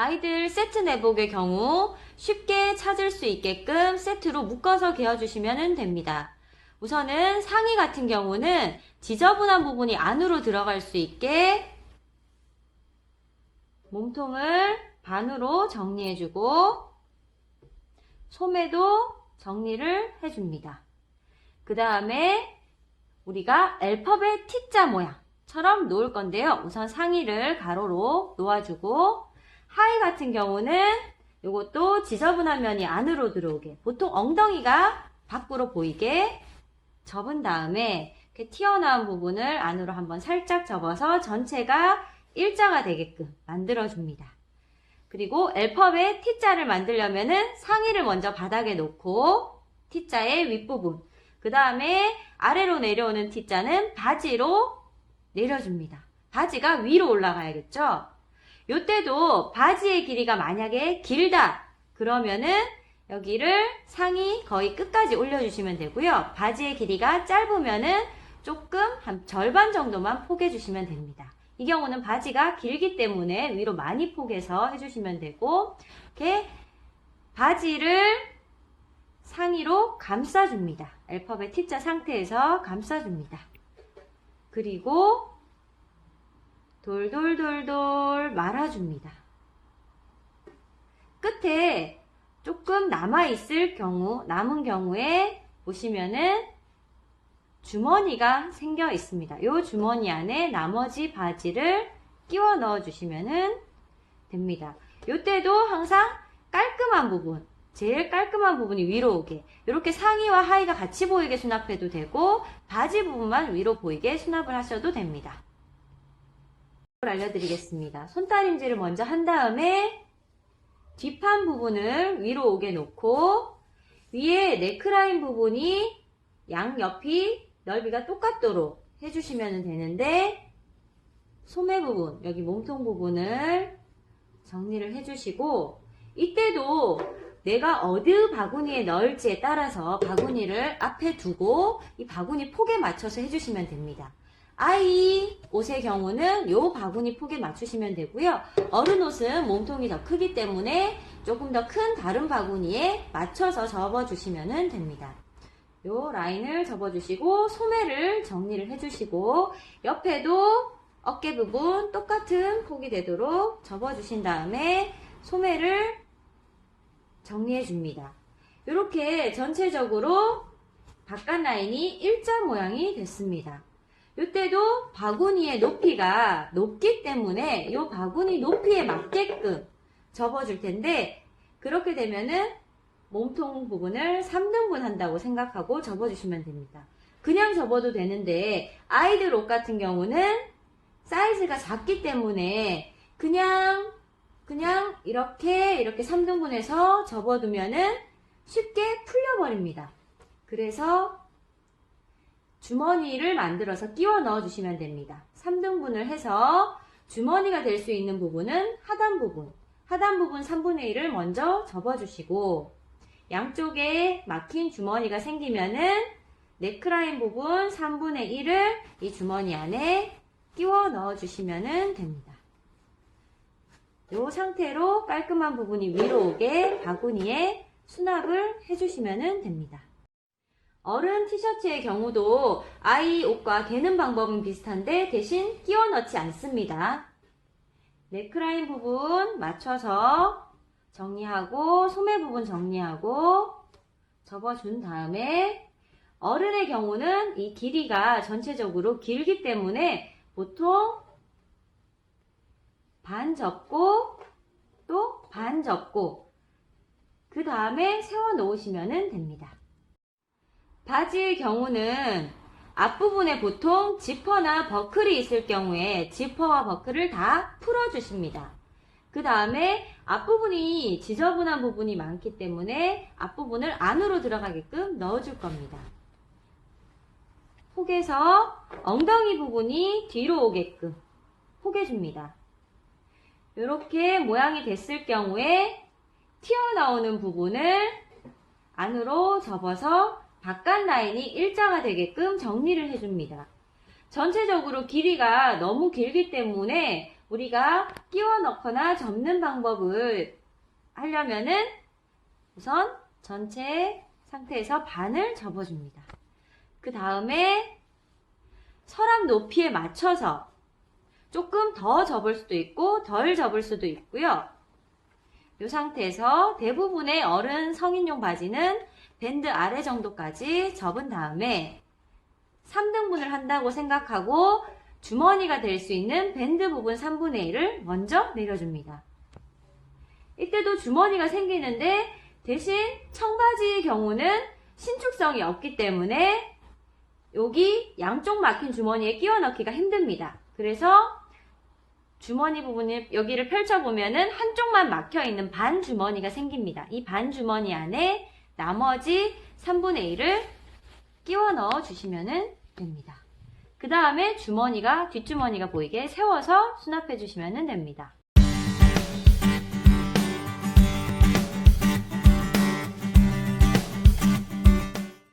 아이들 세트 내복의 경우 쉽게 찾을 수 있게끔 세트로 묶어서 개어주시면 됩니다. 우선은 상의 같은 경우는 지저분한 부분이 안으로 들어갈 수 있게 몸통을 반으로 정리해주고 소매도 정리를 해줍니다. 그 다음에 우리가 알파벳 T자 모양처럼 놓을 건데요. 우선 상의를 가로로 놓아주고 하의 같은 경우는 이것도 지저분한 면이 안으로 들어오게 보통 엉덩이가 밖으로 보이게 접은 다음에 이렇게 튀어나온 부분을 안으로 한번 살짝 접어서 전체가 일자가 되게끔 만들어줍니다. 그리고 알파벳 T자를 만들려면은 상의를 먼저 바닥에 놓고 T자의 윗부분, 그 다음에 아래로 내려오는 T자는 바지로 내려줍니다. 바지가 위로 올라가야겠죠? 요때도 바지의 길이가 만약에 길다 그러면은 여기를 상의 거의 끝까지 올려주시면 되고요. 바지의 길이가 짧으면은 조금 한 절반 정도만 포개주시면 됩니다. 이 경우는 바지가 길기 때문에 위로 많이 포개서 해주시면 되고 이렇게 바지를 상의로 감싸줍니다. 알파벳 T자 상태에서 감싸줍니다. 그리고 돌돌돌돌 말아줍니다. 끝에 조금 남아있을 경우, 남은 경우에 보시면은 주머니가 생겨 있습니다. 이 주머니 안에 나머지 바지를 끼워 넣어 주시면 됩니다. 이때도 항상 깔끔한 부분, 제일 깔끔한 부분이 위로 오게 이렇게 상의와 하의가 같이 보이게 수납해도 되고 바지 부분만 위로 보이게 수납을 하셔도 됩니다. 알려드리겠습니다. 손다림질을 먼저 한 다음에 뒷판 부분을 위로 오게 놓고 위에 네크라인 부분이 양옆이 넓이가 똑같도록 해주시면 되는데 소매 부분, 여기 몸통 부분을 정리를 해주시고 이때도 내가 어느 바구니에 넣을지에 따라서 바구니를 앞에 두고 이 바구니 폭에 맞춰서 해주시면 됩니다. 아이 옷의 경우는 요 바구니 폭에 맞추시면 되고요. 어른 옷은 몸통이 더 크기 때문에 조금 더 큰 다른 바구니에 맞춰서 접어주시면 됩니다. 요 라인을 접어주시고 소매를 정리를 해주시고 옆에도 어깨 부분 똑같은 폭이 되도록 접어주신 다음에 소매를 정리해 줍니다. 이렇게 전체적으로 바깥 라인이 일자 모양이 됐습니다. 이때도 바구니의 높이가 높기 때문에 이 바구니 높이에 맞게끔 접어줄 텐데 그렇게 되면은 몸통 부분을 3등분 한다고 생각하고 접어주시면 됩니다. 그냥 접어도 되는데 아이들 옷 같은 경우는 사이즈가 작기 때문에 그냥 이렇게 3등분해서 접어두면은 쉽게 풀려버립니다. 그래서 주머니를 만들어서 끼워 넣어주시면 됩니다. 3등분을 해서 주머니가 될 수 있는 부분은 하단 부분 3분의 1을 먼저 접어주시고 양쪽에 막힌 주머니가 생기면은 네크라인 부분 3분의 1을 이 주머니 안에 끼워 넣어주시면 됩니다. 이 상태로 깔끔한 부분이 위로 오게 바구니에 수납을 해주시면 됩니다. 어른 티셔츠의 경우도 아이 옷과 개는 방법은 비슷한데 대신 끼워 넣지 않습니다. 네크라인 부분 맞춰서 정리하고 소매 부분 정리하고 접어준 다음에 어른의 경우는 이 길이가 전체적으로 길기 때문에 보통 반 접고 또 반 접고 그 다음에 세워 놓으시면 됩니다. 바지의 경우는 앞부분에 보통 지퍼나 버클이 있을 경우에 지퍼와 버클을 다 풀어주십니다. 그 다음에 앞부분이 지저분한 부분이 많기 때문에 앞부분을 안으로 들어가게끔 넣어줄 겁니다. 폭에서 엉덩이 부분이 뒤로 오게끔 포개줍니다. 이렇게 모양이 됐을 경우에 튀어나오는 부분을 안으로 접어서 바깥 라인이 일자가 되게끔 정리를 해줍니다. 전체적으로 길이가 너무 길기 때문에 우리가 끼워 넣거나 접는 방법을 하려면은 우선 전체 상태에서 반을 접어줍니다. 그 다음에 서랍 높이에 맞춰서 조금 더 접을 수도 있고 덜 접을 수도 있고요. 이 상태에서 대부분의 어른 성인용 바지는 밴드 아래 정도까지 접은 다음에 3등분을 한다고 생각하고 주머니가 될 수 있는 밴드 부분 3분의 1을 먼저 내려줍니다. 이때도 주머니가 생기는데 대신 청바지의 경우는 신축성이 없기 때문에 여기 양쪽 막힌 주머니에 끼워 넣기가 힘듭니다. 그래서 주머니 부분을 여기를 펼쳐보면은 한쪽만 막혀 있는 반 주머니가 생깁니다. 이 반 주머니 안에 나머지 3분의 1을 끼워 넣어 주시면 됩니다. 그 다음에 주머니가 뒷주머니가 보이게 세워서 수납해 주시면 됩니다.